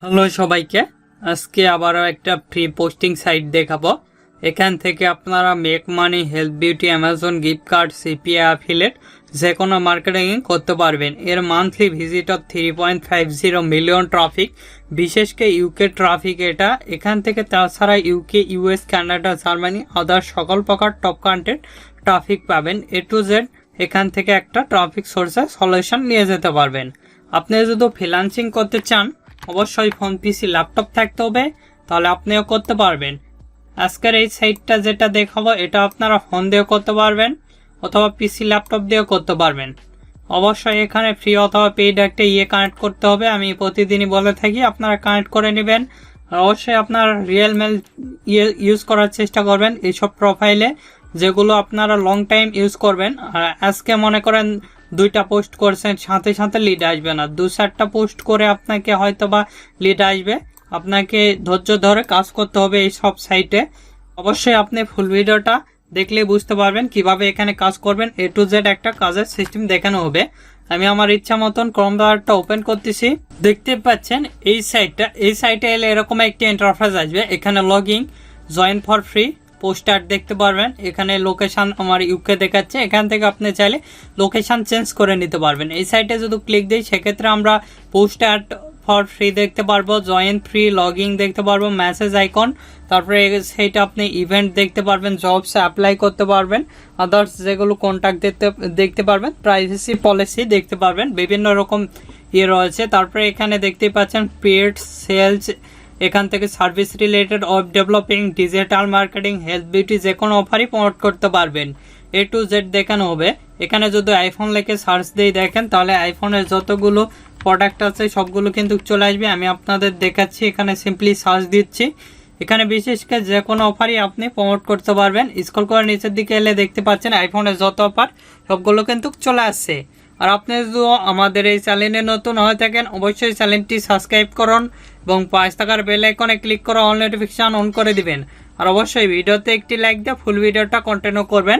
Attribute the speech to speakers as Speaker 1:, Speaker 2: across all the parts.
Speaker 1: Hello সবাইকে, আজকে আবারও একটা ফ্রি পোস্টিং সাইট দেখাবো। এখান থেকে আপনারা make money, health beauty, Amazon gift card, CPA affiliate যে কোনো মার্কেটিং করতে পারবেন। এর মান্থলি ভিজিটর 3.50 মিলিয়ন ট্রাফিক, বিশেষ করে ইউকে ট্রাফিক এটা। এখান থেকে তাছাড়া ইউকে, ইউএস, কানাডা, জার্মানি, আদার সকল প্রকার টপ কান্ট্রির ট্রাফিক পাবেন। এ টু জেড এখান থেকে একটা ট্রাফিক সোর্সের সলিউশন নিয়ে যেতে পারবেন। আপনি যদি ফ্রিল্যান্সিং করতে চান, অবশ্যই ফোন, পিসি, ল্যাপটপ থাকতে হবে, তাহলে আপনিও করতে পারবেন। আজকের এই সাইটটা যেটা দেখাবো, এটা আপনারা ফোন দিয়েও করতে পারবেন অথবা পিসি, ল্যাপটপ দিয়েও করতে পারবেন। অবশ্যই এখানে ফ্রি অথবা পেইড একটা কানেক্ট করতে হবে। আমি প্রতিদিনই বলে থাকি, আপনারা কানেক্ট করে নেবেন। আর অবশ্যই আপনার রিয়েল মেল ইউজ করার চেষ্টা করবেন এইসব প্রোফাইলে, যেগুলো আপনারা লং টাইম ইউজ করবেন। আর আজকে মনে করেন 2টা পোস্ট করছেন, সাথে সাথে লিড আসবে না, 2-4টা পোস্ট করে আপনাকে হয়তো বা লিড আসবে। আপনাকে ধৈর্য ধরে কাজ করতে হবে এই সব সাইটে। অবশ্যই আপনি ফুল ভিডিওটা দেখলে বুঝতে পারবেন কিভাবে এখানে কাজ করবেন। এ টু জেড একটা কাজের সিস্টেম দেখানো হবে। আমি আমার ইচ্ছা মতন ক্রোম ব্রাউজারটা ওপেন করতেছি। দেখতে পাচ্ছেন এই সাইটে এলে এরকম একটি ইন্টারফেস আসবে। এখানে login, join for free, poster দেখতে পারবেন। এখানে লোকেশন আমার ইউকে দেখাচ্ছে। এখান থেকে আপনি চাইলে লোকেশন চেঞ্জ করে নিতে পারবেন। এই সাইটে যদি ক্লিক দিই, সেক্ষেত্রে আমরা পোস্টার ফর ফ্রি দেখতে পারবো, জয়েন ফ্রি, লগইন দেখতে পারবো, মেসেজ আইকন, তারপরে সেইটা আপনি ইভেন্ট দেখতে পারবেন, জবস অ্যাপ্লাই করতে পারবেন, আদার্স যেগুলো কন্ট্যাক্ট দেখতে পারবেন, প্রাইভেসি পলিসি দেখতে পারবেন, বিভিন্ন রকম রয়েছে। তারপরে এখানে দেখতে পাচ্ছেন পেড সেলস, এখান থেকে service related, web developing, digital marketing, health beauty, যে কোনো অফারই প্রমোট করতে পারবেন। এ টু জেড দেখানো হবে। এখানে যদি আইফোন লিখে সার্চ দিয়ে দেখেন, তাহলে আইফোনের যতগুলো প্রোডাক্ট আছে সবগুলো কিন্তু চলে আসবে। আমি আপনাদের দেখাচ্ছি, এখানে সিম্পলি সার্চ দিচ্ছি। এখানে বিশেষ করে যে কোনো অফারই আপনি প্রমোট করতে পারবেন। স্ক্রল করে নিচের দিকে এলে দেখতে পাচ্ছেন আইফোনের যত অফার সবগুলো কিন্তু চলে আসছে। আর আপনি যদি আমাদের এই চ্যানেলে নতুন হয়ে থাকেন, অবশ্যই চ্যানেলটি সাবস্ক্রাইব করুন এবং পাঁচ টাকার বেল আইকনে ক্লিক করে অল নোটিফিকেশন অন করে দিবেন। আর অবশ্যই ভিডিওতে একটি লাইক দিয়ে ফুল ভিডিওটা কন্টিনিউ করবেন।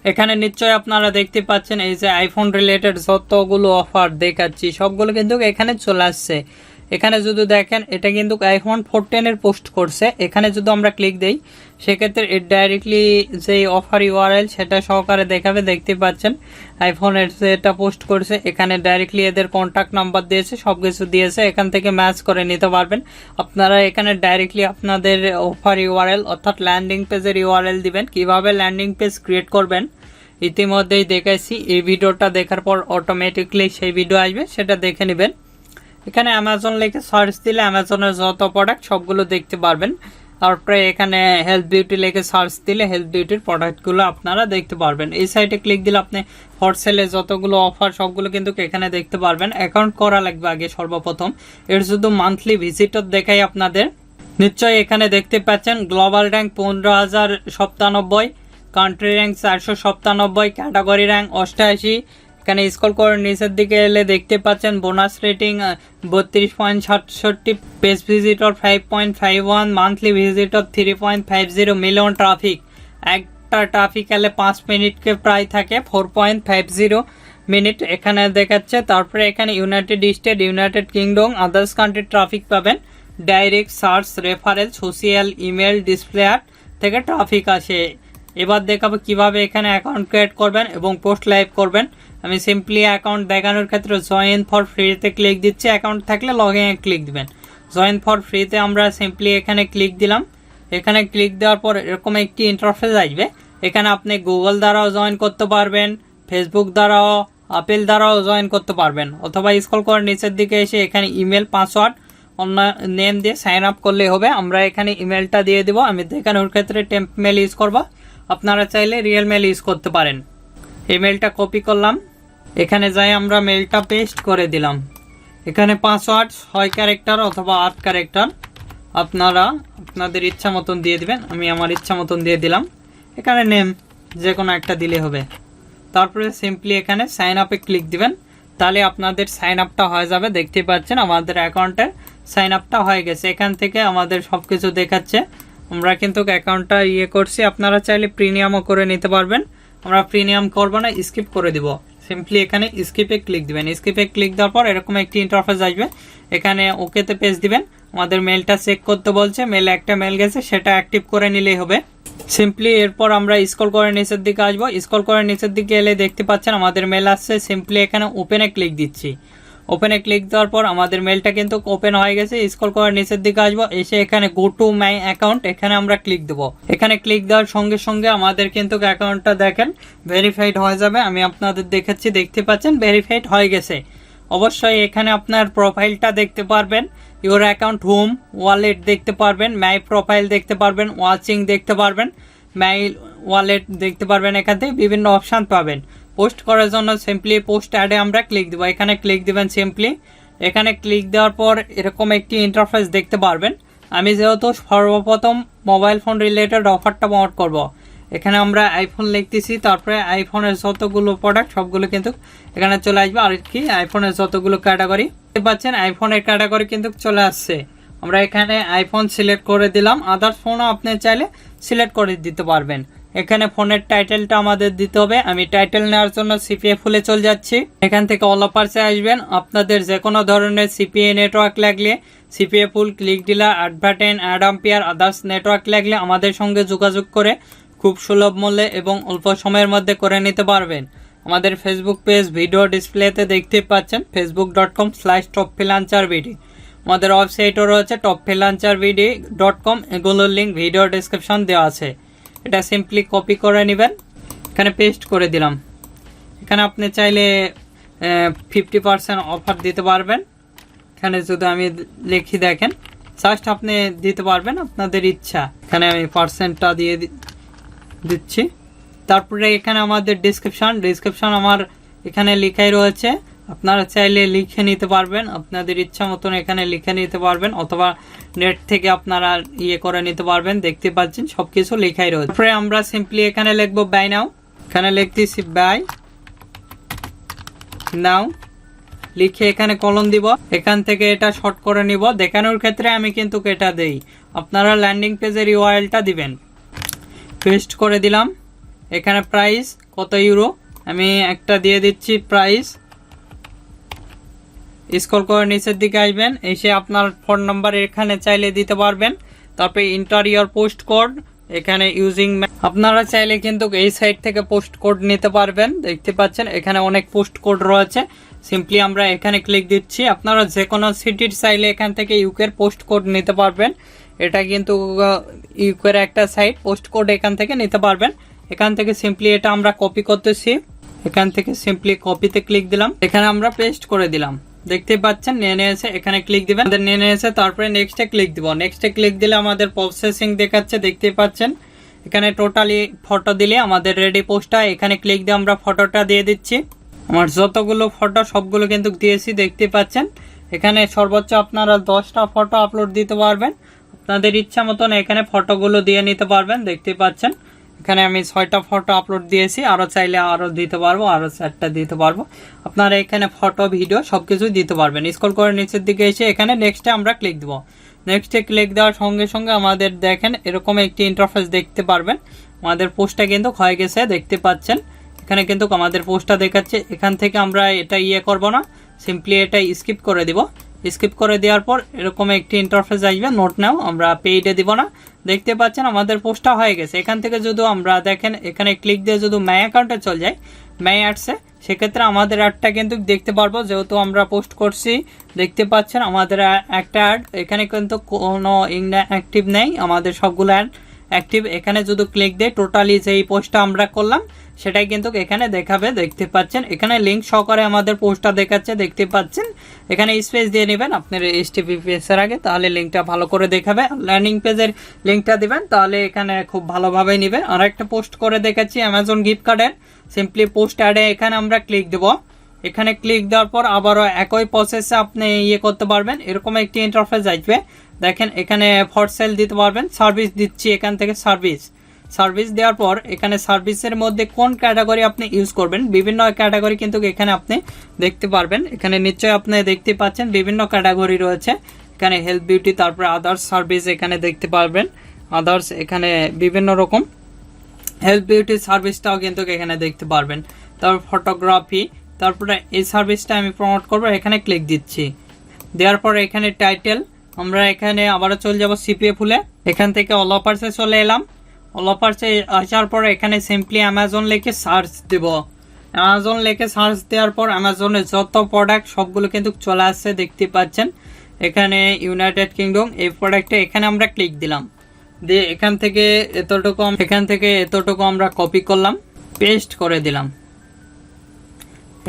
Speaker 1: এখানে নিশ্চয়ই আপনারা দেখতে পাচ্ছেন এই যে আইফোন রিলেটেড যতগুলো অফার দেখাচ্ছি সবগুলো কিন্তু এখানে চলে আসছে। এখানে যদি দেখেন, এটা কিন্তু আইফোন 14 পোস্ট করছে। এখানে যদি আমরা ক্লিক দেই, সেক্ষেত্রে ডাইরেক্টলি যে অফার ইউআরএল সেটা সহকারে দেখাবে। দেখতে পাচ্ছেন আইফোনের যেটা পোস্ট করছে, এখানে ডাইরেক্টলি এদের কন্ট্যাক্ট নাম্বার দিয়েছে, সবকিছু দিয়েছে। এখান থেকে ম্যাচ করে নিতে পারবেন। আপনারা এখানে ডাইরেক্টলি আপনাদের অফার ইউআরএল অর্থাৎ ল্যান্ডিং পেজের ইউআরএল দিবেন। কিভাবে ল্যান্ডিং পেজ ক্রিয়েট করবেন ইতিমধ্যেই দেখাইছি। এই ভিডিওটা দেখার পর অটোমেটিকলি সেই ভিডিও আসবে, সেটা দেখে নেবেন। এখানে অ্যামাজন লিখে সার্চ দিলে অ্যামাজনের যত প্রোডাক্ট সবগুলো দেখতে পারবেন। তারপরে এখানে হেলথ বিউটি লিখে সার্চ দিলে হেলথ বিউটির প্রোডাক্টগুলো আপনারা দেখতে পারবেন। এই সাইটে ক্লিক দিলে আপনি হট সেলে যতগুলো অফার সবগুলো কিন্তু এখানে দেখতে পারবেন। অ্যাকাউন্ট করা লাগবে আগে সর্বপ্রথম। এর শুধু মান্থলি ভিজিটর দেখাই আপনাদের। নিশ্চয়ই এখানে দেখতে পাচ্ছেন global rank 15,097, country rank 497, category rank 88। এখানে স্ক্রল করে নিচের দিকে এলে দেখতে পাচ্ছেন bonus rating 32.67, page visitor 5.51, monthly visitor 3.50 million traffic. একটা ট্রাফিক এলে 5 মিনিটকে প্রায় থাকে 4.50 মিনিট এখানে দেখাচ্ছে। তারপরে এখানে United state, United kingdom, others কান্ট্রির ট্রাফিক পাবেন। Direct search, reference, social, email, display ad থেকে ট্রাফিক আসে। এবার দেখাবো কিভাবে এখানে অ্যাকাউন্ট ক্রিয়েট করবেন এবং পোস্ট লাইভ করবেন। আমি সিম্পলি অ্যাকাউন্ট দেখানোর ক্ষেত্রে জয়েন ফর ফ্রিতে ক্লিক দিচ্ছি। অ্যাকাউন্ট থাকলে লগইনে ক্লিক দিবেন। জয়েন ফর ফ্রিতে আমরা সিম্পলি এখানে ক্লিক দিলাম। এখানে ক্লিক দেওয়ার পর এরকম একটি ইন্টারফেস আসবে। এখানে আপনি গুগল দ্বারাও জয়েন করতে পারবেন, ফেসবুক দ্বারাও, আপেল দ্বারাও জয়েন করতে পারবেন, অথবা স্ক্রল করে নিচের দিকে এসে এখানে ইমেল, পাসওয়ার্ড, অন্য নেম দিয়ে সাইন আপ করলে হবে। আমরা এখানে ইমেলটা দিয়ে দিব। আমি দেখানোর ক্ষেত্রে টেম্প মেল ইউজ করবো, আপনারা চাইলে রিয়েল মেল ইউজ করতে পারেন। ইমেলটা কপি করলাম, এখানে যাই আমরা মেলটা পেস্ট করে দিলাম। এখানে পাসওয়ার্ড 6 ক্যারেক্টার অথবা 8 ক্যারেক্টার আপনারা আপনাদের ইচ্ছা মতন দিয়ে দিবেন। আমি আমার ইচ্ছা মতন দিয়ে দিলাম। এখানে নেম যে কোনো একটা দিলে হবে। তারপরে সিম্পলি এখানে সাইন আপে ক্লিক দিবেন, তাহলে আপনাদের সাইন আপটা হয়ে যাবে। দেখতে পাচ্ছেন আমাদের অ্যাকাউন্টের সাইন আপটা হয়ে গেছে। এখান থেকে আমাদের সব কিছু দেখাচ্ছে। আমরা কিন্তু অ্যাকাউন্টটা করছি। আপনারা চাইলে প্রিমিয়ামও করে নিতে পারবেন। আমরা প্রিমিয়াম করবো না, স্কিপ করে দিব। সিম্পলি এখানে স্কিপে ক্লিক দিবেন। স্কিপে ক্লিক দেওয়ার পর এরকম একটি ইন্টারফেস আসবে। এখানে ওকেতে পেজ দিবেন। আমাদের মেলটা চেক করতে বলছে, মেলে একটা মেল গেছে, সেটা অ্যাক্টিভ করে নিলেই হবে। সিম্পলি এরপর আমরা স্ক্রল করে নিচের দিকে আসবো। স্ক্রল করে নিচের দিকে এলে দেখতে পাচ্ছেন আমাদের মেল আসছে। সিম্পলি এখানে ওপেনে ক্লিক দিচ্ছি। ওপেনে ক্লিক দেওয়ার পর আমাদের মেলটা কিন্তু ওপেন হয়ে গেছে। স্ক্রল করে নিচের দিকে আসবো, এসে এখানে গো টু মাই অ্যাকাউন্ট, এখানে আমরা ক্লিক দেবো। এখানে ক্লিক দেওয়ার সঙ্গে সঙ্গে আমাদের কিন্তু অ্যাকাউন্টটা দেখেন ভেরিফাইড হয়ে যাবে। আমি আপনাদের দেখাচ্ছি, দেখতে পাচ্ছেন ভেরিফাইড হয়ে গেছে। অবশ্যই এখানে আপনার প্রোফাইলটা দেখতে পারবেন, ইউর অ্যাকাউন্ট হোম, ওয়ালেট দেখতে পারবেন, মাই প্রোফাইল দেখতে পারবেন, ওয়াচিং দেখতে পারবেন, মাই ওয়ালেট দেখতে পারবেন। এখান থেকে বিভিন্ন অপশান পাবেন। পোস্ট করার জন্য সিম্পলি পোস্ট অ্যাডে আমরা ক্লিক দেবো। এখানে ক্লিক দিবেন সিম্পলি। এখানে ক্লিক দেওয়ার পর এরকম একটি ইন্টারফেস দেখতে পারবেন। আমি যেহেতু সর্বপ্রথম মোবাইল ফোন রিলেটেড অফারটা প্রমোট করব, এখানে আমরা আইফোন লিখতেছি, তারপরে আইফোনের যতগুলো প্রোডাক্ট সবগুলো কিন্তু এখানে চলে আসবে। আর কি আইফোনের যতগুলো ক্যাটাগরি দেখতে পাচ্ছেন, আইফোনের ক্যাটাগরি কিন্তু চলে আসছে। আমরা এখানে আইফোন সিলেক্ট করে দিলাম। আদার্স ফোনও আপনি চাইলে সিলেক্ট করে দিতে পারবেন। এখানে ফোনের টাইটেলটা আমাদের দিতে হবে। আমি টাইটেল নেওয়ার জন্য সিপিএ ফুলে চলে যাচ্ছি। এখান থেকে অল অফার্সে আসবেন। আপনাদের যে কোনো ধরনের সিপিএ নেটওয়ার্ক লাগলে সিপিএ ফুল, ক্লিক ডিলার, অ্যাডভার্টাইন, অ্যাড আম্পিয়ার, আদার্স নেটওয়ার্ক লাগলে আমাদের সঙ্গে যোগাযোগ করে খুব সুলভ মূল্যে এবং অল্প সময়ের মধ্যে করে নিতে পারবেন। আমাদের ফেসবুক পেজ ভিডিও ডিসপ্লেতে দেখতে পাচ্ছেন, facebook.com/topfreelancervd। আমাদের ওয়েবসাইটও রয়েছে topfreelancervd.com, এগুলোর লিঙ্ক ভিডিও ডিসক্রিপশন দেওয়া আছে। এটা সিম্পলি কপি করে নেবেন, এখানে পেস্ট করে দিলাম। এখানে আপনি চাইলে 50% অফার দিতে পারবেন। এখানে যদি আমি লিখি দেখেন, জাস্ট আপনি দিতে পারবেন আপনাদের ইচ্ছা। এখানে আমি পার্সেন্টটা দিয়ে দিচ্ছি। তারপরে এখানে আমাদের ডিসক্রিপশন আমার এখানে লেখাই রয়েছে। আপনারা চাইলে লিখে নিতে পারবেন, আপনাদের ইচ্ছা মতন এখানে লিখে নিতে পারবেন, অথবা নেট থেকে আপনারা করে নিতে পারবেন। দেখতে পাচ্ছেন সবকিছু লেখাই রয়েছে। তারপরে আমরা সিম্পলি এখানে লিখবো বাই নাও। এখানে লিখতেছি বাই নাও, লিখে এখানে কলম দিব। এখান থেকে এটা শর্ট করে নিব। দেখানোর ক্ষেত্রে আমি কিন্তু এটা দেই, আপনারা ল্যান্ডিং পেজের ইউআরএলটা দিবেন। পেস্ট করে দিলাম। এখানে প্রাইস কত ইউরো আমি একটা দিয়ে দিচ্ছি প্রাইস। স্ক্রল করে নিচের দিকে আসবেন, এসে আপনার ফোন নাম্বার এখানে চাইলে দিতে পারবেন। তারপরে ইন্টার ইওর পোস্ট কোড, এখানে ইউজিং, আপনারা চাইলে কিন্তু এই সাইট থেকে পোস্ট কোড নিতে পারবেন। দেখতে পাচ্ছেন এখানে অনেক পোস্ট কোড রয়েছে। সিম্পলি আমরা এখানে ক্লিক দিচ্ছি। আপনারা যে কোনো সিটির চাইলে এখান থেকে ইউকের পোস্ট কোড নিতে পারবেন। এটা কিন্তু ইউকের একটা সাইট, পোস্ট কোড এখান থেকে নিতে পারবেন। এখান থেকে সিম্পলি এটা আমরা কপি করতেছি। এখান থেকে সিম্পলি কপিতে ক্লিক দিলাম, এখানে আমরা পেস্ট করে দিলাম। দেখতে পাচ্ছেন নিয়ে নিয়েছে, এখানে ক্লিক দিবেন, আমাদের নিয়ে নিয়েছে। তারপরে নেক্সটে ক্লিক দিব। নেক্সটে ক্লিক দিলে আমাদের প্রসেসিং দেখাচ্ছে, দেখতে পাচ্ছেন। এখানে টোটালি ফটো দিলে আমাদের রেডি পোস্টটা। এখানে ক্লিক দিয়ে আমরা ফটোটা দিয়ে দিচ্ছি। আমার যতগুলো ফটো সবগুলো কিন্তু দিয়েছি, দেখতে পাচ্ছেন। এখানে সর্বোচ্চ আপনারা 10টা ফটো আপলোড দিতে পারবেন। আপনাদের ইচ্ছা মতন এখানে ফটোগুলো দিয়ে নিতে পারবেন। দেখতে পাচ্ছেন এখানে আমি 6টা ফটো আপলোড দিয়েছি, আরও চাইলে আরও দিতে পারবো, আরও 4টা দিতে পারবো। আপনারা এখানে ফটো, ভিডিও সবকিছুই দিতে পারবেন। স্ক্রল করে নিচের দিকে এসে এখানে নেক্সটে আমরা ক্লিক দেবো। নেক্সটে ক্লিক দেওয়ার সঙ্গে সঙ্গে আমাদের দেখেন এরকম একটি ইন্টারফেস দেখতে পারবেন। আমাদের পোস্টটা কিন্তু হয়ে গেছে, দেখতে পাচ্ছেন। এখানে কিন্তু আমাদের পোস্টটা দেখাচ্ছে। এখান থেকে আমরা এটা করব না, সিম্পলি এটা স্কিপ করে দিব। স্কিপ করে দেওয়ার পর এরকম একটি ইন্টারফেস আসবে, নোট নাও, আমরা পেইডে দিব না। দেখতে পাচ্ছেন আমাদের পোস্টটা হয়ে গেছে। এখান থেকে যদি আমরা দেখেন এখানে ক্লিক দিয়ে যদি মাই অ্যাকাউন্টে চলে যায়, মাই অ্যাডসে, সেক্ষেত্রে আমাদের অ্যাডটা কিন্তু দেখতে পারবো, যেহেতু আমরা পোস্ট করছি। দেখতে পাচ্ছেন আমাদের একটা অ্যাড এখানে কিন্তু কোনো অ্যাক্টিভ নেই, আমাদের সবগুলো অ্যাড অ্যাক্টিভ। এখানে যদি ক্লিক দেয় টোটালি যেই পোস্টটা আমরা করলাম সেটাই কিন্তু এখানে দেখাবে। দেখতে পাচ্ছেন এখানে লিঙ্ক সহকারে আমাদের পোস্টটা দেখাচ্ছে, দেখতে পাচ্ছেন। এখানে স্পেস দিয়ে নেবেন আপনার HTTPS এর আগে, তাহলে লিঙ্কটা ভালো করে দেখাবে। ল্যান্ডিং পেজের লিঙ্কটা দিবেন, তাহলে এখানে খুব ভালোভাবে নেবে। আর একটা পোস্ট করে দেখাচ্ছি অ্যামাজন গিফট কার্ডের। সিম্পলি পোস্ট অ্যাডে এখানে আমরা ক্লিক দেব। এখানে ক্লিক দেওয়ার পর আবারও একই প্রসেসে আপনি করতে পারবেন। এরকম একটি ইন্টারফেস আসবে, দেখেন। এখানে ফর সেল দিতে পারবেন, সার্ভিস দিচ্ছি এখান থেকে সার্ভিস দেওয়ার পর এখানে সার্ভিসের মধ্যে কোন ক্যাটাগরি আপনি ইউজ করবেন, বিভিন্ন ক্যাটাগরি কিন্তু এখানে আপনি দেখতে পারবেন। এখানে নিশ্চয়ই আপনি দেখতে পাচ্ছেন বিভিন্ন ক্যাটাগরি রয়েছে। এখানে হেলথ, বিউটি, তারপরে আদার্স সার্ভিস এখানে দেখতে পারবেন। আদার্স এখানে বিভিন্ন রকম হেলথ, বিউটি সার্ভিসটাও কিন্তু এখানে দেখতে পারবেন। তারপর ফটোগ্রাফি, তারপরে এই সার্ভিসটা আমি প্রমোট করবো, এখানে ক্লিক দিচ্ছি। দেওয়ার পর এখানে টাইটেল, আমরা এখানে আবারও চলে যাব সিপিএ ফুলে, এখান থেকে অল অফার্সে চলে এলাম। অল অফার্সে আসার পর এখানে সিম্পলি অ্যামাজন লিখে সার্চ দেব। অ্যামাজন লিখে সার্চ দেওয়ার পর অ্যামাজনের যত প্রোডাক্ট সবগুলো কিন্তু চলে আসছে, দেখতে পাচ্ছেন। এখানে ইউনাইটেড কিংডম এই প্রোডাক্টে এখানে আমরা ক্লিক দিলাম, দিয়ে এখান থেকে এতটুকু আমরা কপি করলাম, পেস্ট করে দিলাম।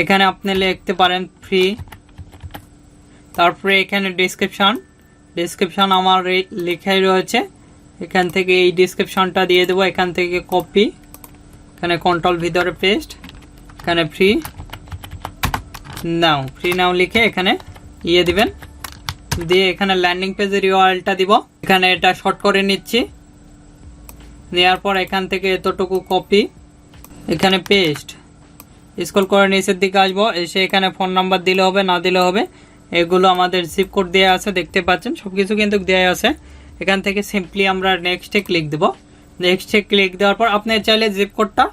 Speaker 1: এখানে আপনি লিখতে পারেন ফ্রি, তারপরে এখানে ডিসক্রিপশন আমার লেখাই রয়েছে, এখান থেকে এই ডিসক্রিপশনটা দিয়ে দেবো। এখান থেকে কপি, এখানে কন্ট্রোল ভিতরে পেস্ট, এখানে ফ্রি নাও লিখে এখানে দিবেন, দিয়ে এখানে ল্যান্ডিং পেজের ইউআরএলটা দিব। এখানে এটা শর্ট করে নিচ্ছি, নেওয়ার পর এখান থেকে এতটুকু কপি, এখানে পেস্ট, স্ক্রল করে নিচের দিকে আসবো, এসে এখানে ফোন নাম্বার দিলে হবে, না দিলে হবে। এগুলো আমাদের জিপ কোড দেওয়া আছে, দেখতে পাচ্ছেন সবকিছু কিন্তু দেওয়া আছে। এখান থেকে সিম্পলি আমরা নেক্সটে ক্লিক দেব। নেক্সটে ক্লিক দেওয়ার পর আপনি চাইলে জিপ কোডটা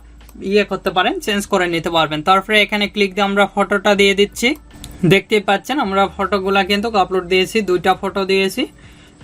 Speaker 1: করতে পারেন, চেঞ্জ করে নিতে পারবেন। তারপরে এখানে ক্লিক দিয়ে আমরা ফটোটা দিয়ে দিচ্ছি, দেখতে পাচ্ছেন আমরা ফটোগুলা কিন্তু আপলোড দিয়েছি, 2টা ফটো দিয়েছি।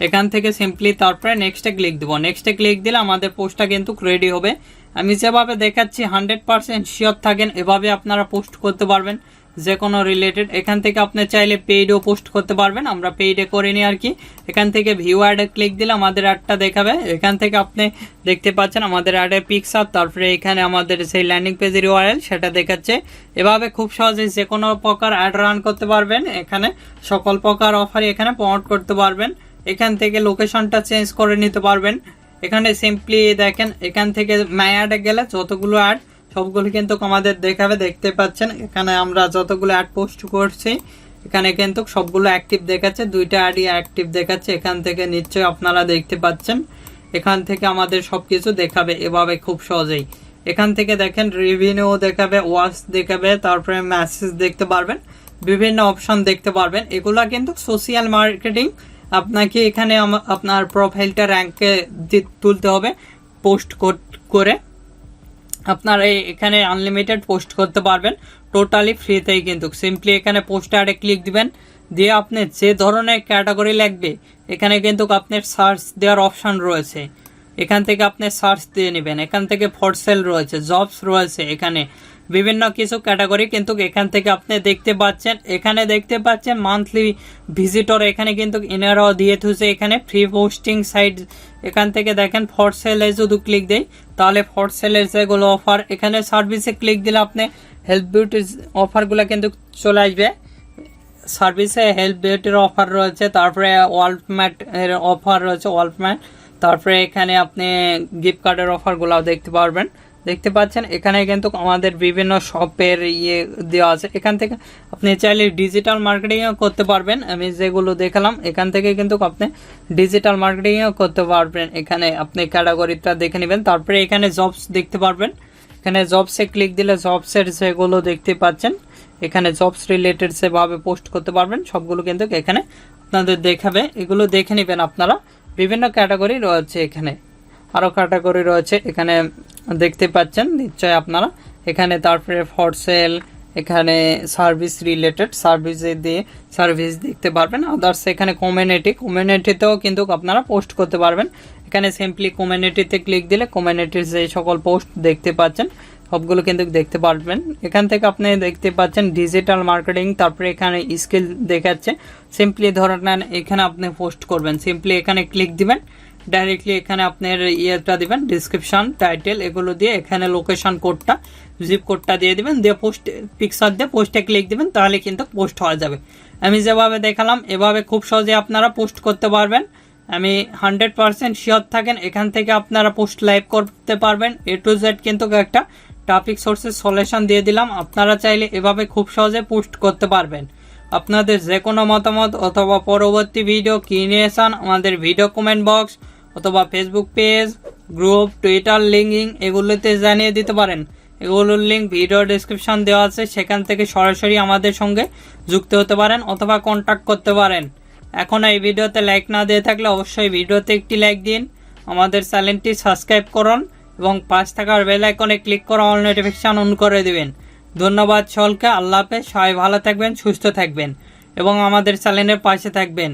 Speaker 1: এখান থেকে সিম্পলি তারপরে নেক্সটে ক্লিক দেবো। নেক্সটে ক্লিক দিলে আমাদের পোস্টটা কিন্তু রেডি হবে। আমি যেভাবে দেখাচ্ছি 100% শিওর থাকেন, এভাবে আপনারা পোস্ট করতে পারবেন যে কোনো রিলেটেড। এখান থেকে আপনি চাইলে পেইডও পোস্ট করতে পারবেন, আমরা পেইডে করিনি আর কি। এখান থেকে ভিউ অ্যাডে ক্লিক দিলে আমাদের অ্যাডটা দেখাবে। এখান থেকে আপনি দেখতে পাচ্ছেন আমাদের অ্যাডের পিকচার, তারপরে এখানে আমাদের সেই ল্যান্ডিং পেজের ইউআরএল সেটা দেখাচ্ছে। এভাবে খুব সহজে যে কোনো প্রকার অ্যাড রান করতে পারবেন, এখানে সকল প্রকার অফারই এখানে প্রমোট করতে পারবেন। এখান থেকে লোকেশনটা চেঞ্জ করে নিতে পারবেন। এখানে সিম্পলি দেখেন, এখান থেকে মাই অ্যাডে গেলে যতগুলো অ্যাড সবগুলো কিন্তু আমাদের দেখাবে, দেখতে পাচ্ছেন। এখানে আমরা যতগুলো অ্যাড পোস্ট করছি এখানে কিন্তু সবগুলো অ্যাক্টিভ দেখাচ্ছে, 2টা অ্যাডই অ্যাক্টিভ দেখাচ্ছে। এখান থেকে নিশ্চয়ই আপনারা দেখতে পাচ্ছেন, এখান থেকে আমাদের সবকিছু দেখাবে এভাবে খুব সহজেই। এখান থেকে দেখেন রিভিনিউ দেখাবে, ওয়াচ দেখাবে, তারপরে মেসেজ দেখতে পারবেন, বিভিন্ন অপশন দেখতে পারবেন। এগুলা কিন্তু সোশ্যাল মার্কেটিং। আপনাকে এখানে আপনার প্রোফাইলটা র্যাঙ্কে তুলতে হবে পোস্ট করে। আপনারা এখানে আনলিমিটেড পোস্ট করতে পারবেন টোটালি ফ্রিতেই কিন্তু। সিম্পলি এখানে পোস্ট অ্যাডে ক্লিক দিবেন, দিয়ে আপনি যে ধরনের ক্যাটাগরি লাগবে এখানে কিন্তু আপনার সার্চ দেওয়ার অপশান রয়েছে, এখান থেকে আপনি সার্চ দিয়ে নেবেন। এখান থেকে ফর সেল রয়েছে, জবস রয়েছে, এখানে বিভিন্ন কিছু ক্যাটাগরি কিন্তু এখান থেকে আপনি দেখতে পাচ্ছেন। এখানে দেখতে পাচ্ছেন মান্থলি ভিজিটর, এখানে কিন্তু ইনারাও দিয়ে থুছে এখানে ফ্রি পোস্টিং সাইট। এখান থেকে দেখেন ফর সেলে যদি ক্লিক দেই তাহলে ফর সেলের যেগুলো অফার, এখানে সার্ভিসে ক্লিক দিলে আপনি হেলথ বিউটির অফারগুলো কিন্তু চলে আসবে। সার্ভিসে হেলথ বিউটির অফার রয়েছে, তারপরে ওয়ালম্যাট এর অফার রয়েছে, ওয়ালম্যাট। তারপরে এখানে আপনি গিফট কার্ডের অফারগুলো দেখতে পারবেন, দেখতে পাচ্ছেন। এখানে কিন্তু আমাদের বিভিন্ন শপের দেওয়া আছে। এখান থেকে আপনি চাইলে ডিজিটাল মার্কেটিংও করতে পারবেন। আমি যেগুলো দেখালাম এখান থেকে কিন্তু আপনি ডিজিটাল মার্কেটিংও করতে পারবেন। এখানে আপনি ক্যাটাগরিটা দেখে নেবেন, তারপরে এখানে জবস দেখতে পারবেন। এখানে জবসে ক্লিক দিলে জবসের যেগুলো দেখতে পাচ্ছেন, এখানে জবস রিলেটেড সেভাবে পোস্ট করতে পারবেন, সবগুলো কিন্তু এখানে আপনাদের দেখাবে। এগুলো দেখে নেবেন আপনারা। বিভিন্ন ক্যাটাগরি রয়েছে, এখানে আরও ক্যাটাগরি রয়েছে, এখানে দেখতে পাচ্ছেন নিশ্চয় আপনারা। এখানে তারপরে ফর সেল, এখানে সার্ভিস রিলেটেড সার্ভিস দেখতে পারবেন। আদার্স এখানে কমিউনিটিতেও কিন্তু আপনারা পোস্ট করতে পারবেন। এখানে সিম্পলি কমিউনিটিতে ক্লিক দিলে কমিউনিটির যে সকল পোস্ট দেখতে পাচ্ছেন সবগুলো কিন্তু দেখতে পারবেন। এখান থেকে আপনি দেখতে পাচ্ছেন ডিজিটাল মার্কেটিং, তারপরে এখানে স্কিল দেখাচ্ছে। সিম্পলি ধরে নেন এখানে আপনি পোস্ট করবেন, সিম্পলি এখানে ক্লিক দিবেন, ডাইরেক্টলি এখানে আপনার দিবেন, ডিসক্রিপশন, টাইটেল, এগুলো দিয়ে এখানে লোকেশন কোডটা, জিপ কোডটা দিয়ে দিবেন, দিয়ে পোস্ট পিকচার দিয়ে পোস্টে ক্লিক দিবেন, তাহলে কিন্তু পোস্ট হয়ে যাবে। আমি যেভাবে দেখালাম এভাবে খুব সহজে আপনারা পোস্ট করতে পারবেন। আমি 100% শিওর থাকেন এখান থেকে আপনারা পোস্ট লাইভ করতে পারবেন। A to Z কিন্তু একটা টপিক সোর্সের সলিউশন দিয়ে দিলাম। আপনারা চাইলে এভাবে খুব সহজে পোস্ট করতে পারবেন। আপনাদের যে কোনো মতামত অথবা পরবর্তী ভিডিও কি নিয়ে চান আমাদের ভিডিও কমেন্ট বক্স অথবা Facebook page, group, Twitter linking এগুলোতে জানিয়ে দিতে পারেন। এগুলোর লিঙ্ক ভিডিও ডেসক্রিপশন দেওয়া আছে, সেখান থেকে সরাসরি আমাদের সঙ্গে যুক্ত হতে পারেন অথবা কন্ট্যাক্ট করতে পারেন। এখন এই ভিডিওতে লাইক না দিয়ে থাকলে অবশ্যই ভিডিওতে একটি লাইক দিন, আমাদের চ্যানেলটি সাবস্ক্রাইব করুন এবং পাশে থাকার বেল আইকনে ক্লিক করে অল নোটিফিকেশন অন করে দিবেন। ধন্যবাদ সকলকে, আল্লাহ হাফেজ, সবাই ভালো থাকবেন, সুস্থ থাকবেন। এবং আমাদের চ্যানেলের পাশে থাকবেন।